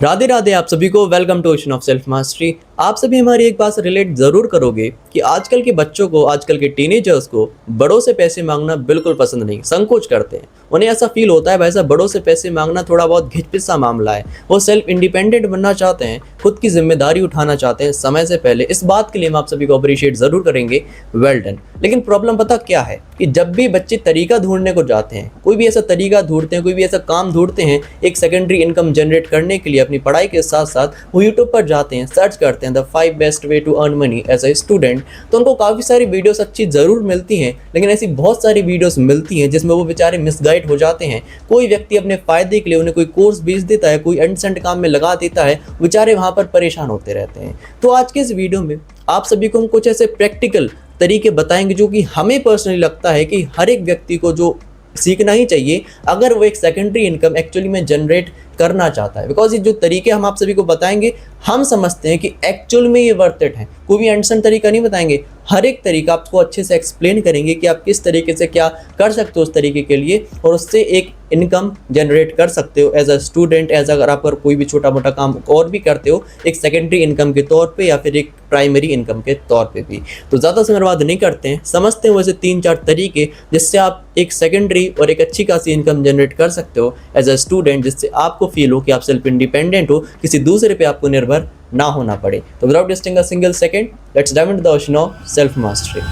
राधे राधे आप सभी को welcome to ocean of self mastery. आप सभी हमारी एक बात से रिलेट ज़रूर करोगे कि आजकल के बच्चों को, आजकल के टीनेजर्स को बड़ों से पैसे मांगना बिल्कुल पसंद नहीं, संकोच करते हैं। उन्हें ऐसा फील होता है वैसा बड़ों से पैसे मांगना थोड़ा बहुत घिचपिच मामला है। वो सेल्फ इंडिपेंडेंट बनना चाहते हैं, खुद की जिम्मेदारी उठाना चाहते हैं समय से पहले। इस बात के लिए हम आप सभी को अप्रिशिएट ज़रूर करेंगे, वेल डन। लेकिन प्रॉब्लम पता क्या है कि जब भी बच्चे तरीका ढूंढने को जाते हैं, कोई भी ऐसा तरीका ढूंढते हैं, कोई भी ऐसा काम ढूंढते हैं एक सेकेंडरी इनकम जनरेट करने के लिए अपनी पढ़ाई के साथ साथ, वो यूट्यूब पर जाते हैं, सर्च करते हैं the 5 best way to earn money as a student, तो उनको काफ़ी सारी वीडियोस अच्छी ज़रूर मिलती हैं। लेकिन ऐसी बहुत सारी वीडियोस मिलती हैं जिसमें वो बेचारे मिसगाइड हो जाते हैं। कोई व्यक्ति अपने फ़ायदे के लिए उन्हें कोई कोर्स बेच देता है, कोई एंड काम में लगा देता है, बेचारे वहाँ पर परेशान होते रहते हैं। तो आज के इस वीडियो में आप सभी को हम कुछ ऐसे प्रैक्टिकल तरीके बताएंगे जो कि हमें पर्सनली लगता है कि हर एक व्यक्ति को जो सीखना ही चाहिए अगर वो एक सेकेंडरी इनकम एक्चुअली में जनरेट करना चाहता है। बिकॉज ये जो तरीके हम आप सभी को बताएंगे, हम समझते हैं कि एक्चुअल में ये वर्थ इट है। कोई भी एंड तरीका नहीं बताएंगे, हर एक तरीका आपको अच्छे से एक्सप्लेन करेंगे कि आप किस तरीके से क्या कर सकते हो उस तरीके के लिए, और उससे एक इनकम जनरेट कर सकते हो एज अ स्टूडेंट, एज अगर आप कोई भी छोटा मोटा काम और भी करते हो एक सेकेंडरी इनकम के तौर पे या फिर एक प्राइमरी इनकम के तौर पे भी। तो ज़्यादा समय बर्बाद नहीं करते हैं, समझते हैं वैसे 3-4 तरीके जिससे आप एक सेकेंडरी और एक अच्छी खासी इनकम जनरेट कर सकते हो एज अ स्टूडेंट, जिससे आपको फील हो कि आप सेल्फ इंडिपेंडेंट हो, किसी दूसरे पे आपको निर्भर ना होना पड़े। तो without wasting a single second, let's dive into the ocean of self mastery.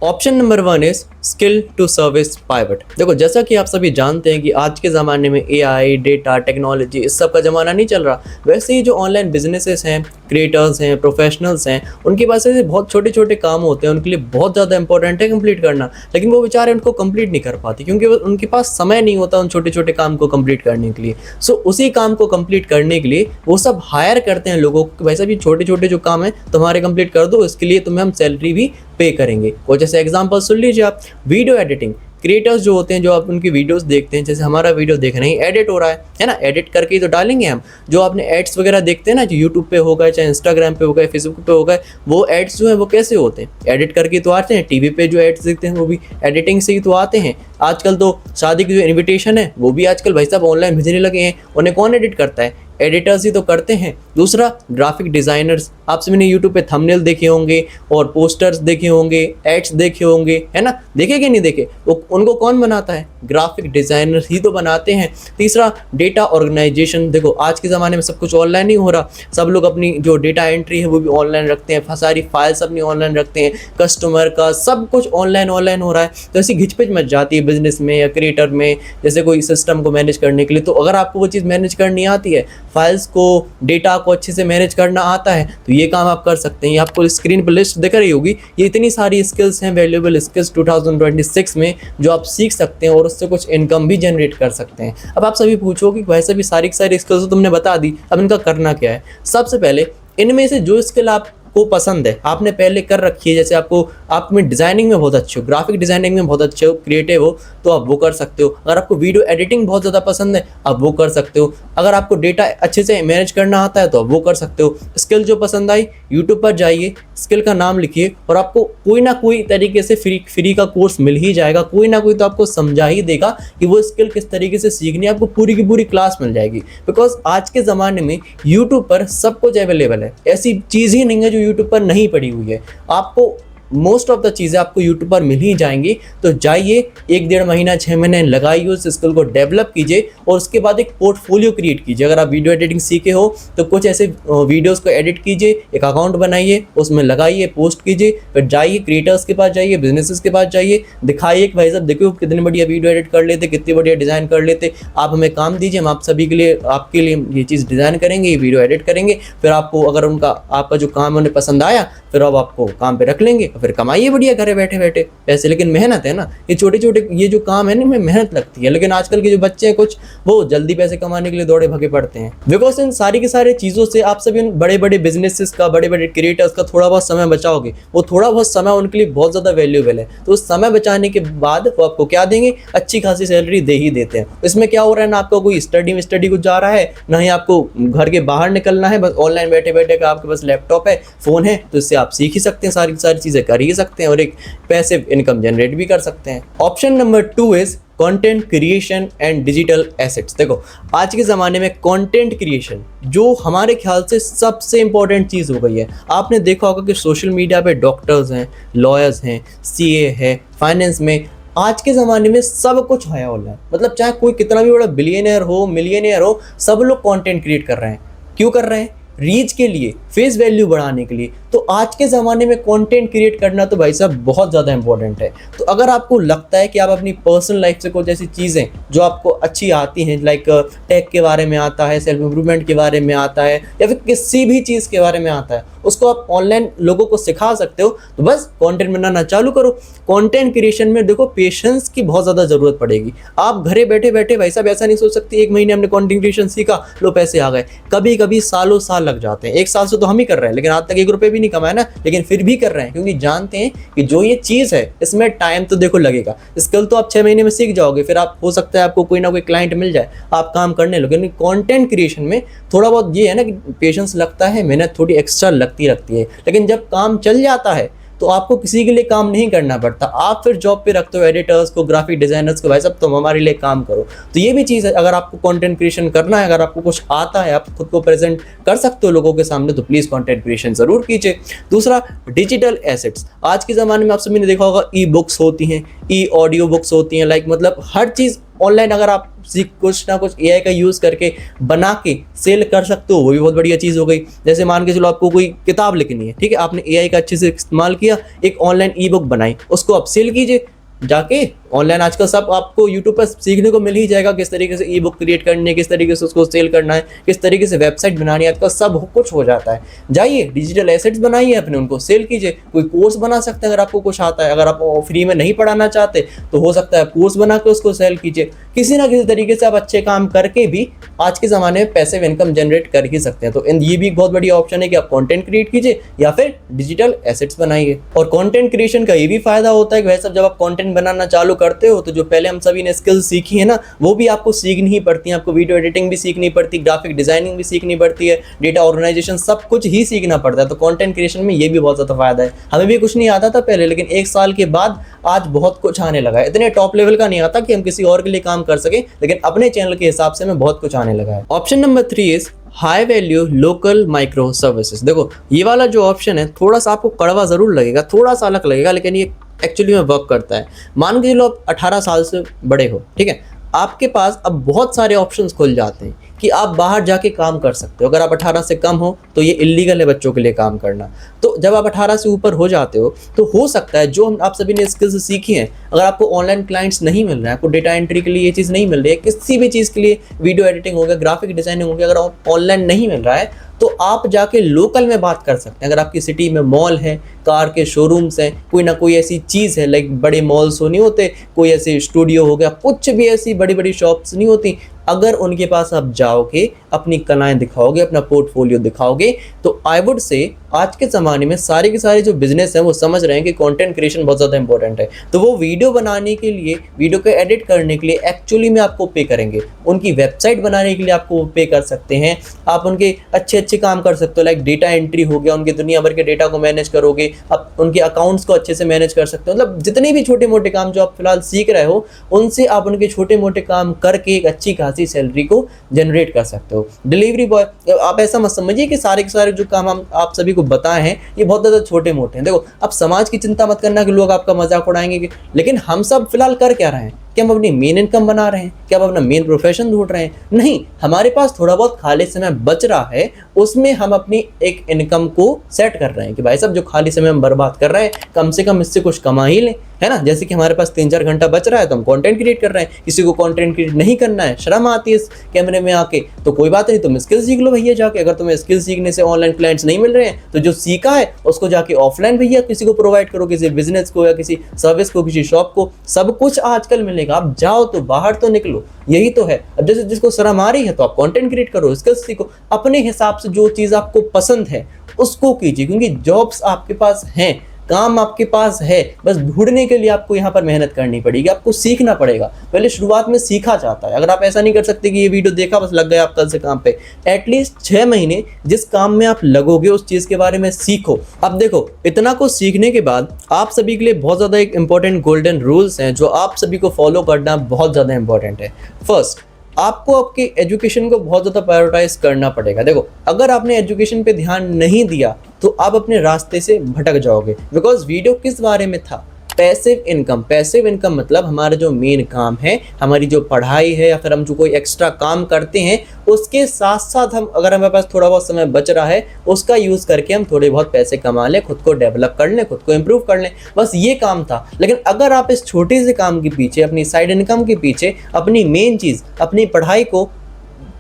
Option number 1 is skill to service pivot. देखो, जैसा कि आप सभी जानते हैं कि आज के ज़माने में एआई, डेटा, टेक्नोलॉजी, इस सब का ज़माना नहीं चल रहा। वैसे ही जो ऑनलाइन बिजनेसेस हैं, क्रिएटर्स हैं, प्रोफेशनल्स हैं, उनके पास ऐसे बहुत छोटे छोटे काम होते हैं, उनके लिए बहुत ज़्यादा इंपॉर्टेंट है कंप्लीट करना, लेकिन वो बेचारे उनको कंप्लीट नहीं कर पाते क्योंकि उनके पास समय नहीं होता उन छोटे छोटे काम को कंप्लीट करने के लिए। सो उसी काम को कंप्लीट करने के लिए वो सब हायर करते हैं लोगों को, वैसे भी छोटे छोटे जो काम है तुम्हारे कंप्लीट कर दो, इसके लिए तुम्हें हम सैलरी भी पे करेंगे। और जैसे एग्जांपल सुन लीजिए आप, वीडियो एडिटिंग क्रिएटर्स जो होते हैं, जो आप उनकी वीडियोस देखते हैं, जैसे हमारा वीडियो देख रहे हैं एडिट हो रहा है ना, एडिट करके ही तो डालेंगे हम। जो आपने एड्स वगैरह देखते हैं ना, जो यूट्यूब पे होगा, चाहे इंस्टाग्राम पे होगा, फेसबुक पे होगा, वो एड्स जो है वो कैसे होते हैं, एडिट करके तो आते हैं। टीवी पे जो एड्स देखते हैं वो भी एडिटिंग से ही तो आते हैं। आजकल तो शादी की जो इन्विटेशन है वो भी आजकल भाई साहब ऑनलाइन भेजने लगे हैं, उन्हें कौन एडिट करता है, एडिटर्स ही तो करते हैं। दूसरा, ग्राफिक डिज़ाइनर्स, आप सभी ने यूट्यूब पे थंबनेल देखे होंगे और पोस्टर्स देखे होंगे, एड्स देखे होंगे, है ना, देखे कि नहीं देखे, वो उनको कौन बनाता है, ग्राफिक डिज़ाइनर्स ही तो बनाते हैं। तीसरा, डेटा ऑर्गेनाइजेशन। देखो, आज के ज़माने में सब कुछ ऑनलाइन ही हो रहा, सब लोग अपनी जो डेटा एंट्री है वो भी ऑनलाइन रखते हैं, सारी फाइल्स अपनी ऑनलाइन रखते हैं, कस्टमर का सब कुछ ऑनलाइन हो रहा है। तो ऐसी घिचपिच मच जाती है बिजनेस में या क्रिएटर में, जैसे कोई सिस्टम को मैनेज करने के लिए। तो अगर आपको वो चीज़ मैनेज करनी आती है, फाइल्स को, डेटा को अच्छे से मैनेज करना आता है, तो ये काम आप कर सकते हैं। ये आपको स्क्रीन पर लिस्ट दिख रही होगी, ये इतनी सारी स्किल्स हैं, वैल्यूएबल स्किल्स 2026 में, जो आप सीख सकते हैं और उससे कुछ इनकम भी जनरेट कर सकते हैं। अब आप सभी पूछोगे कि वैसे भी सारी स्किल्स तो तुमने बता दी, अब इनका करना क्या है। सबसे पहले इनमें से जो स्किल आप को पसंद है, आपने पहले कर रखी है, जैसे आप में डिज़ाइनिंग में बहुत अच्छे हो, ग्राफिक डिज़ाइनिंग में बहुत अच्छे हो, क्रिएटिव हो, तो आप वो कर सकते हो। अगर आपको वीडियो एडिटिंग बहुत ज़्यादा पसंद है, आप वो कर सकते हो। अगर आपको डेटा अच्छे से मैनेज करना आता है तो आप वो कर सकते हो। स्किल जो पसंद आई, यूट्यूब पर जाइए, स्किल का नाम लिखिए और आपको कोई ना कोई तरीके से फ्री का कोर्स मिल ही जाएगा। कोई ना कोई तो आपको समझा ही देगा कि वो स्किल किस तरीके से सीखनी है, आपको पूरी की पूरी क्लास मिल जाएगी। बिकॉज आज के ज़माने में यूट्यूब पर सब कुछ अवेलेबल है, ऐसी चीज़ ही नहीं है जो यूट्यूब पर नहीं पड़ी हुई है। आपको मोस्ट ऑफ द चीज़ें आपको यूट्यूब पर मिल ही जाएंगी। तो जाइए, 1-1.5 महीना 6 महीने लगाइए, उस स्किल को डेवलप कीजिए और उसके बाद एक पोर्टफोलियो क्रिएट कीजिए। अगर आप वीडियो एडिटिंग सीखे हो तो कुछ ऐसे वीडियोस को एडिट कीजिए, एक अकाउंट बनाइए, उसमें लगाइए, पोस्ट कीजिए, फिर जाइए क्रिएटर्स के पास जाइए, बिजनेसेस के पास जाइए, दिखाइए कि भाई साहब देखो कितनी बढ़िया वीडियो एडिट कर लेते, कितनी बढ़िया डिज़ाइन कर लेते, आप हमें काम दीजिए, हम आप सभी के लिए, आपके लिए ये चीज़ डिज़ाइन करेंगे, ये वीडियो एडिट करेंगे। फिर आपको अगर आपका जो काम उन्हें पसंद आया, फिर अब आपको काम पे रख लेंगे, फिर कमाइए बढ़िया घरे बैठे बैठे पैसे। लेकिन मेहनत है ना, ये छोटे छोटे ये जो काम है ना, इनमें मेहनत लगती है। लेकिन आजकल के जो बच्चे हैं कुछ, वो जल्दी पैसे कमाने के लिए दौड़े भगे पड़ते हैं। बिकॉज इन सारी की सारी चीज़ों से आप सभी बड़े बड़े बिजनेसेस का, बड़े बड़े क्रिएटर्स का थोड़ा बहुत समय बचाओगे, वो थोड़ा बहुत समय उनके लिए बहुत ज़्यादा वैल्यूएबल है। तो उस समय बचाने के बाद वो आपको क्या देंगे, अच्छी खासी सैलरी दे ही देते हैं। इसमें क्या हो रहा है ना, आपका कोई स्टडी को जा रहा है, ना ही आपको घर के बाहर निकलना है, बस ऑनलाइन बैठे बैठे का आपके पास लैपटॉप है, फ़ोन है, तो इससे आप सीख ही सकते हैं सारी चीज़ें। कर ही सकते हैं और एक पैसिव इनकम जनरेट भी कर सकते हैं। Option number 2 is content creation and digital assets. देखो आज के ज़माने में कंटेंट क्रिएशन जो हमारे ख्याल से सबसे इंपॉर्टेंट चीज़ हो गई है। आपने देखा होगा कि सोशल मीडिया पे डॉक्टर्स हैं, लॉयर्स हैं, सीए है, फाइनेंस में आज के ज़माने में सब कुछ है ऑनलाइन। मतलब चाहे कोई कितना भी बड़ा बिलियनियर हो, मिलियनियर हो, सब लोग कंटेंट क्रिएट कर रहे हैं। क्यों कर रहे हैं? रीच के लिए, फेस वैल्यू बढ़ाने के लिए। तो आज के ज़माने में कंटेंट क्रिएट करना तो भाई साहब बहुत ज़्यादा इंपॉर्टेंट है। तो अगर आपको लगता है कि आप अपनी पर्सनल लाइफ से कुछ ऐसी चीज़ें जो आपको अच्छी आती हैं, लाइक टेक के बारे में आता है, सेल्फ इम्प्रूवमेंट के बारे में आता है, या फिर किसी भी चीज़ के बारे में आता है, उसको आप ऑनलाइन लोगों को सिखा सकते हो, तो बस कंटेंट बनाना चालू करो। कंटेंट क्रिएशन में देखो पेशेंस की बहुत ज़्यादा ज़रूरत पड़ेगी। आप घरे बैठे बैठे भाई साहब ऐसा नहीं सोच सकते 1 महीने हमने कंटेंट क्रिएशन सीखा, लो पैसे आ गए। कभी कभी सालों साल लग जाते हैं। 1 साल से तो हम ही कर रहे हैं, लेकिन आज तक 1 रुपये भी नहीं कमाया ना, लेकिन फिर भी कर रहे हैं क्योंकि जानते हैं कि जो ये चीज़ है इसमें टाइम तो देखो लगेगा। स्किल तो आप 6 महीने में सीख जाओगे, फिर आप हो सकता है आपको कोई ना कोई क्लाइंट मिल जाए, आप काम करने लगे। लेकिन कंटेंट क्रिएशन में थोड़ा बहुत ये है ना कि पेशेंस लगता है, मेहनत थोड़ी एक्स्ट्रा लगती रहती है, लेकिन जब काम चल जाता है तो आपको किसी के लिए काम नहीं करना पड़ता। आप फिर जॉब पे रखते हो एडिटर्स को, ग्राफिक डिजाइनर्स को, भाई साहब तुम हमारे लिए काम करो। तो ये भी चीज़ है, अगर आपको कंटेंट क्रिएशन करना है, अगर आपको कुछ आता है, आप खुद को प्रेजेंट कर सकते हो लोगों के सामने, तो प्लीज़ कंटेंट क्रिएशन ज़रूर कीजिए। दूसरा, डिजिटल एसेट्स। आज के ज़माने में आप सभी ने देखा होगा ई बुक्स होती हैं, ई ऑडियो बुक्स होती हैं, लाइक मतलब हर चीज़ ऑनलाइन अगर आप कुछ ना कुछ एआई का यूज़ करके बना के सेल कर सकते हो, वो भी बहुत बढ़िया चीज़ हो गई। जैसे मान के चलो आपको कोई किताब लिखनी है, ठीक है, आपने एआई का अच्छे से इस्तेमाल किया, एक ऑनलाइन ई बुक बनाई, उसको आप सेल कीजिए जाके ऑनलाइन। आजकल सब आपको यूट्यूब पर सीखने को मिल ही जाएगा, किस तरीके से ई बुक क्रिएट करनी है, किस तरीके से उसको सेल करना है, किस तरीके से वेबसाइट बनानी है, आजकल सब कुछ हो जाता है। जाइए डिजिटल एसेट्स बनाइए अपने, उनको सेल कीजिए। कोई कोर्स बना सकते हैं अगर आपको कुछ आता है, अगर आप फ्री में नहीं पढ़ाना चाहते तो हो सकता है कोर्स बना के उसको सेल कीजिए। किसी ना किसी तरीके से आप अच्छे काम करके भी आज के ज़माने में पैसिव इनकम जनरेट कर ही सकते हैं। तो ये भी एक बहुत बढ़िया ऑप्शन है कि आप कंटेंट क्रिएट कीजिए या फिर डिजिटल एसेट्स बनाइए। और कंटेंट क्रिएशन का ये भी फायदा होता है कि वैसे जब आप कंटेंट बनाना चालू करते हो तो जो पहले हम सभी ने स्किल्स सीखी है ना, वो भी आपको सीखनी ही पड़ती है। आपको वीडियो एडिटिंग भी सीखनी पड़ती है, ग्राफिक डिजाइनिंग भी सीखनी पड़ती है, डेटा ऑर्गेनाइजेशन, सब कुछ ही सीखना पड़ता है। तो कंटेंट क्रिएशन में ये भी बहुत ज़्यादा फायदा है। हमें भी कुछ नहीं आता था पहले, लेकिन 1 साल के बाद आज बहुत कुछ आने लगा है। इतने टॉप लेवल का नहीं आता कि हम किसी और के लिए काम कर सकें, लेकिन अपने चैनल के हिसाब से हमें बहुत कुछ आने लगा है। Option number 3 is high value local micro services. देखो ये वाला जो ऑप्शन है थोड़ा सा आपको कड़वा जरूर लगेगा, थोड़ा सा अलग लगेगा, लेकिन ये एक्चुअली में वर्क करता है। मान के चलो आप 18 साल से बड़े हो, ठीक है, आपके पास अब बहुत सारे ऑप्शंस खुल जाते हैं कि आप बाहर जाके काम कर सकते हो। अगर आप 18 से कम हो तो ये इलीगल है बच्चों के लिए काम करना। तो जब आप 18 से ऊपर हो जाते हो तो हो सकता है जो आप सभी ने स्किल्स सीखी हैं, अगर आपको ऑनलाइन क्लाइंट्स नहीं मिल रहा है, आपको डेटा एंट्री के लिए ये चीज़ नहीं मिल रही है, किसी भी चीज़ के लिए, वीडियो एडिटिंग हो गया, ग्राफिक डिजाइनिंग हो गया, अगर ऑनलाइन नहीं मिल रहा है तो आप जाके लोकल में बात कर सकते हैं। अगर आपकी सिटी में मॉल है, कार के शोरूम्स हैं, कोई ना कोई ऐसी चीज़ है, लाइक बड़े मॉल्स हो नहीं होते, कोई ऐसे स्टूडियो हो गया, कुछ भी ऐसी बड़ी बड़ी शॉप्स नहीं होती, अगर उनके पास आप जाओगे, अपनी कलाएं दिखाओगे, अपना पोर्टफोलियो दिखाओगे, तो आई वुड से आज के ज़माने में सारे के सारे जो बिजनेस हैं वो समझ रहे हैं कि कंटेंट क्रिएशन बहुत ज़्यादा इंपॉर्टेंट है। तो वो वीडियो बनाने के लिए, वीडियो को एडिट करने के लिए एक्चुअली में आपको पे करेंगे। उनकी वेबसाइट बनाने के लिए आपको पे कर सकते हैं। आप उनके अच्छे अच्छे काम कर सकते हो, लाइक डेटा एंट्री हो गया, उनके दुनिया भर के डेटा को मैनेज करोगे, आप उनके अकाउंट्स को अच्छे से मैनेज कर सकते हो। मतलब जितने भी छोटे मोटे काम जो आप फिलहाल सीख रहे हो, उनसे आप उनके छोटे मोटे काम करके एक अच्छी खासी सैलरी को जनरेट कर सकते हो। डिलीवरी बॉय, आप ऐसा मत समझिए कि सारे के सारे जो काम हम आप सभी को बताए हैं ये बहुत ज़्यादा छोटे मोटे हैं। देखो अब समाज की चिंता मत करना कि लोग आपका मजाक उड़ाएंगे, लेकिन हम सब फिलहाल कर क्या रहे हैं? क्या हम अपनी मेन इनकम बना रहे हैं? क्या हम अपना मेन प्रोफेशन ढूंढ रहे हैं? नहीं, हमारे पास थोड़ा बहुत खाली समय बच रहा है, उसमें हम अपनी एक इनकम को सेट कर रहे हैं कि भाई साहब जो खाली समय हम बर्बाद कर रहे हैं, कम से कम इससे कुछ कमा ही लें, है ना। जैसे कि हमारे पास 3-4 घंटा बच रहा है तो हम कंटेंट क्रिएट कर रहे हैं। किसी को कंटेंट क्रिएट नहीं करना है, शर्म आती है इस कैमरे में आके, तो कोई बात नहीं, तुम स्किल सीख लो भैया जाके। अगर तुम्हें स्किल सीखने से ऑनलाइन क्लाइंट्स नहीं मिल रहे हैं तो जो सीखा है उसको जाके ऑफलाइन भैया किसी को प्रोवाइड करो, किसी बिजनेस को या किसी सर्विस को, किसी शॉप को, सब कुछ आजकल मिलेगा। आप जाओ तो बाहर तो निकलो, यही तो है। अब जैसे जिसको शर्म आ रही है तो आप कंटेंट क्रिएट करो, स्किल्स सीखो, अपने हिसाब से जो चीज़ आपको पसंद है उसको कीजिए, क्योंकि जॉब्स आपके पास हैं, काम आपके पास है, बस ढूंढने के लिए आपको यहाँ पर मेहनत करनी पड़ेगी, आपको सीखना पड़ेगा। पहले शुरुआत में सीखा जाता है। अगर आप ऐसा नहीं कर सकते कि ये वीडियो देखा बस लग गया आप कल से काम पे, एटलीस्ट 6 महीने जिस काम में आप लगोगे उस चीज़ के बारे में सीखो। अब देखो, इतना कुछ सीखने के बाद आप सभी के लिए बहुत ज़्यादा एक इंपॉर्टेंट गोल्डन रूल्स हैं जो आप सभी को फॉलो करना बहुत ज़्यादा इंपॉर्टेंट है। फर्स्ट, आपको आपकी एजुकेशन को बहुत ज़्यादा प्रायोरिटाइज करना पड़ेगा। देखो, अगर आपने एजुकेशन पे ध्यान नहीं दिया तो आप अपने रास्ते से भटक जाओगे। बिकॉज वीडियो किस बारे में था? Passive income. पैसिव इनकम मतलब हमारा जो मेन काम है, हमारी जो पढ़ाई है या फिर हम जो कोई एक्स्ट्रा काम करते हैं उसके साथ साथ हम, अगर हमारे पास थोड़ा बहुत समय बच रहा है, उसका यूज़ करके हम थोड़े बहुत पैसे कमा लें, खुद को डेवलप कर लें, खुद को इम्प्रूव कर लें, बस ये काम था। लेकिन अगर आप इस छोटे से काम के पीछे, अपनी साइड इनकम के पीछे, अपनी मेन चीज़ अपनी पढ़ाई को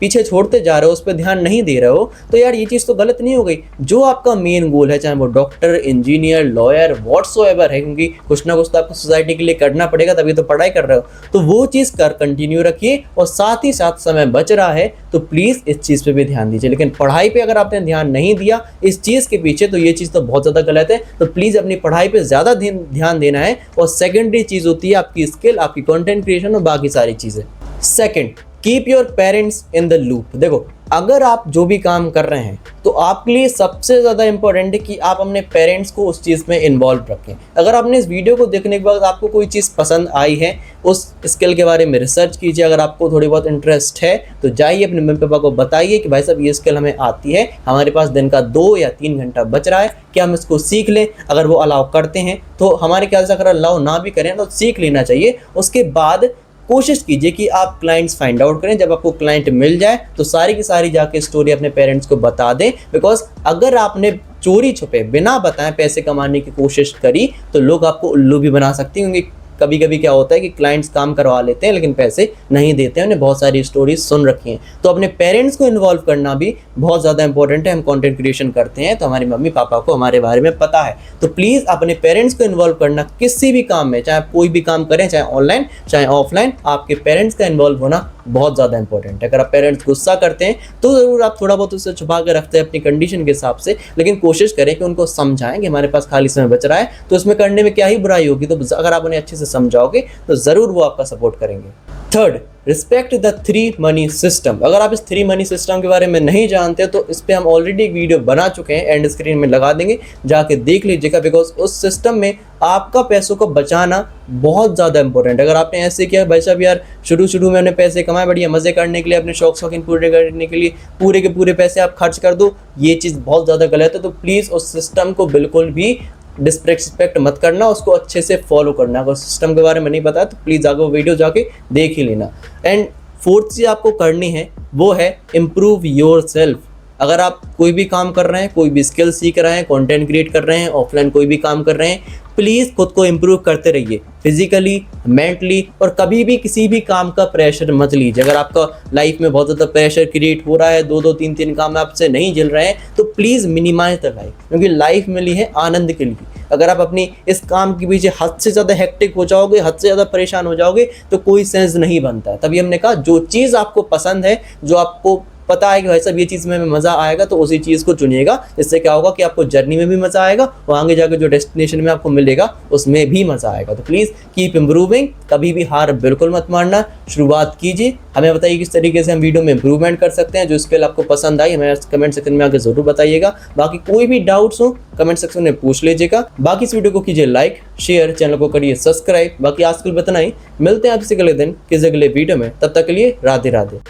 पीछे छोड़ते जा रहे हो, उस पर ध्यान नहीं दे रहे हो, तो यार ये चीज़ तो गलत नहीं हो गई। जो आपका मेन गोल है, चाहे वो डॉक्टर, इंजीनियर, लॉयर, व्हाट्सोएवर है, क्योंकि कुछ ना कुछ तो आपको सोसाइटी के लिए करना पड़ेगा, तभी तो पढ़ाई कर रहे हो, तो वो चीज़ कर कंटिन्यू रखिए। और साथ ही साथ समय बच रहा है तो प्लीज़ इस चीज़ पे भी ध्यान दीजिए। लेकिन पढ़ाई पे अगर आपने ध्यान नहीं दिया इस चीज़ के पीछे, तो ये चीज़ तो बहुत ज़्यादा गलत है। तो प्लीज़ अपनी पढ़ाई पे ज़्यादा ध्यान देना है। और सेकेंडरी चीज़ होती है आपकी स्किल, आपकी कंटेंट क्रिएशन और बाकी सारी चीज़ें। Second, keep your parents in the loop. देखो, अगर आप जो भी काम कर रहे हैं तो आपके लिए सबसे ज़्यादा इंपॉर्टेंट है कि आप अपने पेरेंट्स को उस चीज़ में इन्वॉल्व रखें। अगर आपने इस वीडियो को देखने के बाद आपको कोई चीज़ पसंद आई है, उस स्किल के बारे में रिसर्च कीजिए। अगर आपको थोड़ी बहुत इंटरेस्ट है तो जाइए अपने मम्मी पापा को बताइए कि भाई साहब ये स्किल हमें आती है, हमारे पास दिन का 2 या 3 घंटा बच रहा है, क्या हम इसको सीख लें? अगर वो अलाउ करते हैं तो हमारे ख्याल से, अगर अलाउ ना भी करें तो सीख लेना चाहिए। उसके बाद कोशिश कीजिए कि आप क्लाइंट्स फाइंड आउट करें। जब आपको क्लाइंट मिल जाए तो सारी की सारी जाके स्टोरी अपने पेरेंट्स को बता दें। बिकॉज अगर आपने चोरी छुपे बिना बताए पैसे कमाने की कोशिश करी तो लोग आपको उल्लू भी बना सकते हैं। क्योंकि कभी कभी क्या होता है कि क्लाइंट्स काम करवा लेते हैं लेकिन पैसे नहीं देते हैं। उन्हें बहुत सारी स्टोरीज सुन रखी हैं। तो अपने पेरेंट्स को इन्वॉल्व करना भी बहुत ज़्यादा इंपॉर्टेंट है। हम कंटेंट क्रिएशन करते हैं तो हमारी मम्मी पापा को हमारे बारे में पता है। तो प्लीज़ अपने पेरेंट्स को इन्वॉल्व करना किसी भी काम में, चाहे आप कोई भी काम करें, चाहे ऑनलाइन चाहे ऑफलाइन, आपके पेरेंट्स का इन्वॉल्व होना बहुत ज़्यादा इंपॉर्टेंट है। अगर आप पेरेंट्स गुस्सा करते हैं तो ज़रूर आप थोड़ा बहुत उससे छुपा के रखते हैं अपनी कंडीशन के हिसाब से, लेकिन कोशिश करें कि उनको समझाएं कि हमारे पास खाली समय बच रहा है तो इसमें करने में क्या ही बुराई होगी। तो अगर आप उन्हें अच्छे से समझाओगे तो ज़रूर वो आपका सपोर्ट करेंगे। Third, respect the 3 money system. अगर आप इस 3 मनी सिस्टम के बारे में नहीं जानते तो इस पर हम ऑलरेडी एक वीडियो बना चुके हैं, एंड स्क्रीन में लगा देंगे, जाके देख लीजिएगा। बिकॉज उस सिस्टम में आपका पैसों को बचाना बहुत ज़्यादा इंपॉर्टेंट है। अगर आपने ऐसे किया भाई साहब यार शुरू में हमने पैसे कमाए, बढ़िया मज़े करने के लिए, अपने शौकीन पूरे करने के लिए पूरे के पूरे पैसे आप खर्च कर दो, ये चीज़ बहुत ज़्यादा गलत है। तो प्लीज़ उस सिस्टम को बिल्कुल भी डिसरिस्पेक्ट मत करना, उसको अच्छे से फॉलो करना। अगर सिस्टम के बारे में नहीं पता तो प्लीज़ आगे वो वीडियो जाके देख ही लेना। एंड फोर्थ चीज़ आपको करनी है वो है इम्प्रूव योर सेल्फ। अगर आप कोई भी काम कर रहे हैं, कोई भी स्किल सीख रहे हैं, कंटेंट क्रिएट कर रहे हैं, ऑफलाइन कोई भी काम कर रहे हैं, प्लीज़ खुद को इम्प्रूव करते रहिए, फिजिकली, मेंटली। और कभी भी किसी भी काम का प्रेशर मत लीजिए। अगर आपका लाइफ में बहुत ज़्यादा प्रेशर क्रिएट हो रहा है, 2-2 3-3 काम आपसे नहीं झेल रहे हैं, तो प्लीज़ मिनिमाइज द लाइफ, क्योंकि लाइफ मिली है आनंद के लिए। अगर आप अपनी इस काम के पीछे हद से ज़्यादा हेक्टिक हो जाओगे, हद से ज़्यादा परेशान हो जाओगे तो कोई सेंस नहीं बनता है। तभी हमने कहा जो चीज़ आपको पसंद है, जो आपको पता है कि भाई साहब ये चीज़ में मज़ा आएगा, तो उसी चीज़ को चुनिएगा। इससे क्या होगा कि आपको जर्नी में भी मज़ा आएगा और आगे जाकर जो डेस्टिनेशन में आपको मिलेगा उसमें भी मज़ा आएगा। तो प्लीज़ कीप इम्प्रूविंग, कभी भी हार बिल्कुल मत मानना, शुरुआत कीजिए। हमें बताइए किस तरीके से हम वीडियो में इंप्रूवमेंट कर सकते हैं। जो स्किल आपको पसंद आई हमें कमेंट सेक्शन में आकर ज़रूर बताइएगा। बाकी कोई भी डाउट्स हो कमेंट सेक्शन में पूछ लीजिएगा। बाकी इस वीडियो को कीजिए लाइक, शेयर, चैनल को करिए सब्सक्राइब। बाकी आजकल बताना ही, मिलते हैं आपसे अगले दिन किसी अगले वीडियो में। तब तक के लिए राधे राधे।